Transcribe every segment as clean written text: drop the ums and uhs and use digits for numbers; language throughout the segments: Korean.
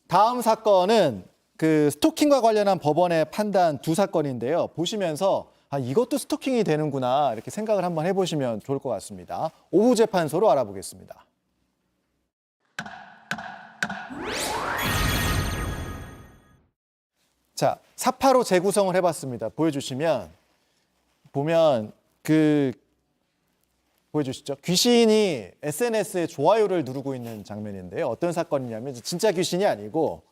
다음 사건은 그 스토킹과 관련한 법원의 판단 두 사건인데요. 보시면서 이것도 스토킹이 되는구나 이렇게 생각을 한번 해보시면 좋을 것 같습니다. 오후 재판소로 알아보겠습니다. 자, 사파로 재구성을 해봤습니다. 보면 보여주시죠. 귀신이 SNS에 좋아요를 누르고 있는 장면인데요. 어떤 사건이냐면 진짜 귀신이 아니고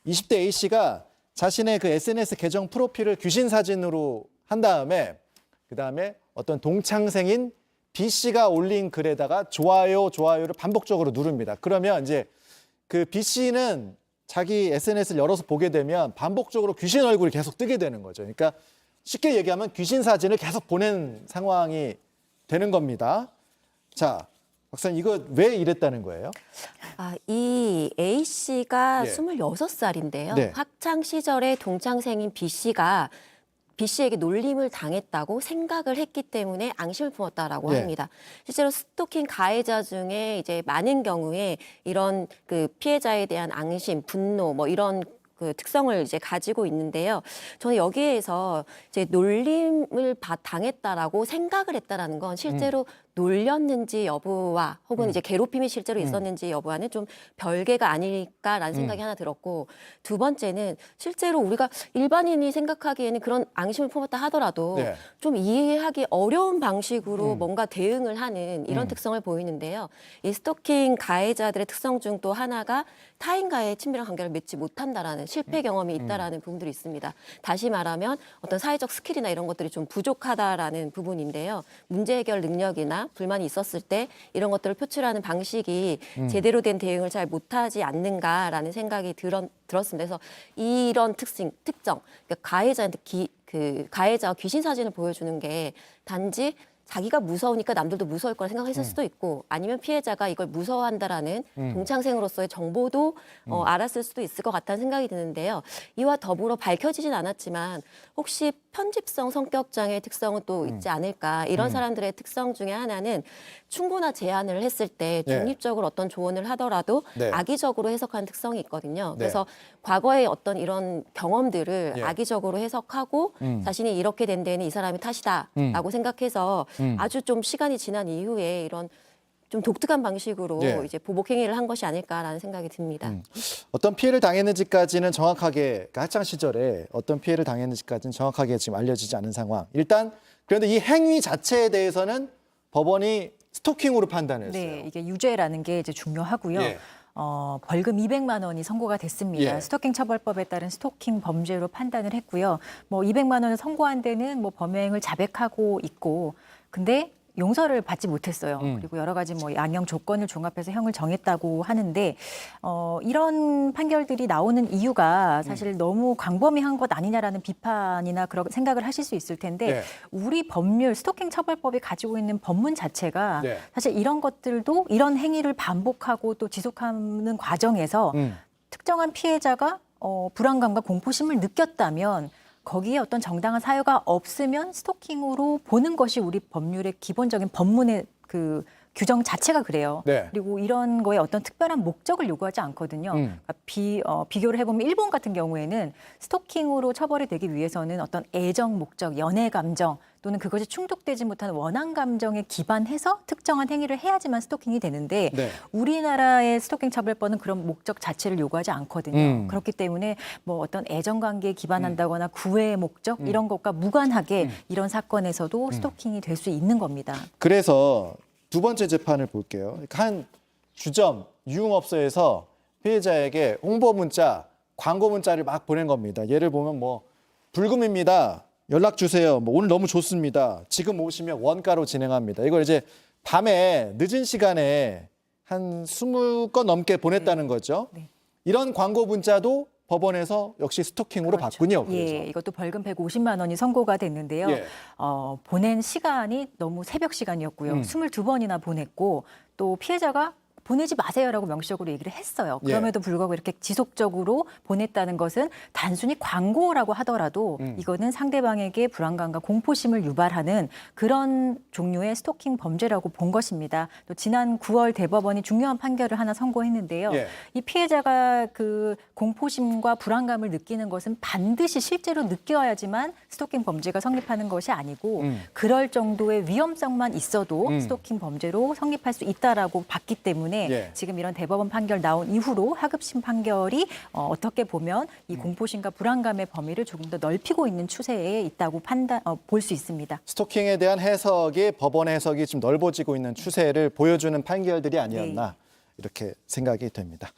20대 A씨가 자신의 그 SNS 계정 프로필을 귀신 사진으로 한 다음에 그다음에 어떤 동창생인 B씨가 올린 글에다가 좋아요를 반복적으로 누릅니다. 그러면 이제 그 B씨는 자기 SNS를 열어서 보게 되면 반복적으로 귀신 얼굴이 계속 뜨게 되는 거죠. 그러니까 쉽게 얘기하면 귀신 사진을 계속 보낸 상황이 되는 겁니다. 자, 박사님 이거 왜 이랬다는 거예요? 이 A씨가 예. 26살인데요. 네. 학창 시절에 동창생인 B씨가 B씨에게 놀림을 당했다고 생각을 했기 때문에 앙심을 품었다라고 네. 합니다. 실제로 스토킹 가해자 중에 이제 많은 경우에 이런 그 피해자에 대한 앙심, 분노 뭐 이런 그 특성을 이제 가지고 있는데요. 저는 여기에서 이제 놀림을 당했다라고 생각을 했다라는 건 실제로 놀렸는지 여부와 혹은 이제 괴롭힘이 실제로 있었는지 여부와는 좀 별개가 아닐까라는 생각이 하나 들었고, 두 번째는 실제로 우리가 일반인이 생각하기에는 그런 앙심을 품었다 하더라도 네. 좀 이해하기 어려운 방식으로 뭔가 대응을 하는 이런 특성을 보이는데요. 이 스토킹 가해자들의 특성 중 또 하나가 타인과의 친밀한 관계를 맺지 못한다라는 실패 경험이 있다라는 부분들이 있습니다. 다시 말하면 어떤 사회적 스킬이나 이런 것들이 좀 부족하다라는 부분인데요. 문제 해결 능력이나 불만이 있었을 때 이런 것들을 표출하는 방식이 제대로 된 대응을 잘 못하지 않는가라는 생각이 들었습니다. 그래서 이런 특정, 그러니까 가해자한테 가해자가 귀신 사진을 보여주는 게 단지 자기가 무서우니까 남들도 무서울 거라 생각했을 수도 있고, 아니면 피해자가 이걸 무서워한다라는 동창생으로서의 정보도 알았을 수도 있을 것 같다는 생각이 드는데요. 이와 더불어 밝혀지진 않았지만 혹시 편집성 성격 장애의 특성은 또 있지 않을까. 이런 사람들의 특성 중에 하나는 충고나 제안을 했을 때 네. 중립적으로 어떤 조언을 하더라도 네. 악의적으로 해석하는 특성이 있거든요. 네. 그래서 과거의 어떤 이런 경험들을 예. 악의적으로 해석하고 자신이 이렇게 된 데는 이 사람의 탓이다라고 생각해서 아주 좀 시간이 지난 이후에 이런 좀 독특한 방식으로 예. 이제 보복 행위를 한 것이 아닐까라는 생각이 듭니다. 어떤 피해를 당했는지까지는 정확하게, 그러니까 학창 시절에 어떤 피해를 당했는지까지는 정확하게 지금 알려지지 않은 상황. 일단 그런데 이 행위 자체에 대해서는 법원이 스토킹으로 판단을 했어요. 네, 이게 유죄라는 게 이제 중요하고요. 예. 벌금 200만 원이 선고가 됐습니다. 예. 스토킹 처벌법에 따른 스토킹 범죄로 판단을 했고요. 뭐 200만 원을 선고한 데는 뭐 범행을 자백하고 있고, 근데 용서를 받지 못했어요. 그리고 여러 가지 뭐 양형 조건을 종합해서 형을 정했다고 하는데, 이런 판결들이 나오는 이유가 사실 너무 광범위한 것 아니냐라는 비판이나 그런 생각을 하실 수 있을 텐데, 네. 우리 법률 스토킹 처벌법이 가지고 있는 법문 자체가 네. 사실 이런 것들도 이런 행위를 반복하고 또 지속하는 과정에서 특정한 피해자가 불안감과 공포심을 느꼈다면 거기에 어떤 정당한 사유가 없으면 스토킹으로 보는 것이 우리 법률의 기본적인 법문의 그 규정 자체가 그래요. 네. 그리고 이런 거에 어떤 특별한 목적을 요구하지 않거든요. 그러니까 비교를 해보면 일본 같은 경우에는 스토킹으로 처벌이 되기 위해서는 어떤 애정 목적, 연애 감정 또는 그것이 충족되지 못한 원한 감정에 기반해서 특정한 행위를 해야지만 스토킹이 되는데 네. 우리나라의 스토킹 처벌법은 그런 목적 자체를 요구하지 않거든요. 그렇기 때문에 뭐 어떤 애정 관계에 기반한다거나 구애의 목적 이런 것과 무관하게 이런 사건에서도 스토킹이 될 수 있는 겁니다. 그래서 두 번째 재판을 볼게요. 한 주점 유흥업소에서 피해자에게 홍보 문자, 광고 문자를 막 보낸 겁니다. 예를 보면 뭐 불금입니다. 연락 주세요. 뭐 오늘 너무 좋습니다. 지금 오시면 원가로 진행합니다. 이걸 이제 밤에 늦은 시간에 한 20건 넘게 보냈다는 거죠. 네. 이런 광고 문자도 법원에서 역시 스토킹으로 그렇죠. 봤군요. 그래서. 예, 이것도 벌금 150만 원이 선고가 됐는데요. 예. 보낸 시간이 너무 새벽 시간이었고요. 22번이나 보냈고 또 피해자가 보내지 마세요라고 명시적으로 얘기를 했어요. 예. 그럼에도 불구하고 이렇게 지속적으로 보냈다는 것은 단순히 광고라고 하더라도 이거는 상대방에게 불안감과 공포심을 유발하는 그런 종류의 스토킹 범죄라고 본 것입니다. 또 지난 9월 대법원이 중요한 판결을 하나 선고했는데요. 예. 이 피해자가 그 공포심과 불안감을 느끼는 것은 반드시 실제로 느껴야지만 스토킹 범죄가 성립하는 것이 아니고 그럴 정도의 위험성만 있어도 스토킹 범죄로 성립할 수 있다라고 봤기 때문에 예. 지금 이런 대법원 판결 나온 이후로 하급심 판결이 어떻게 보면 이 공포심과 불안감의 범위를 조금 더 넓히고 있는 추세에 있다고 볼 수 있습니다. 스토킹에 대한 해석이 법원 해석이 좀 넓어지고 있는 추세를 보여주는 판결들이 아니었나 이렇게 생각이 됩니다.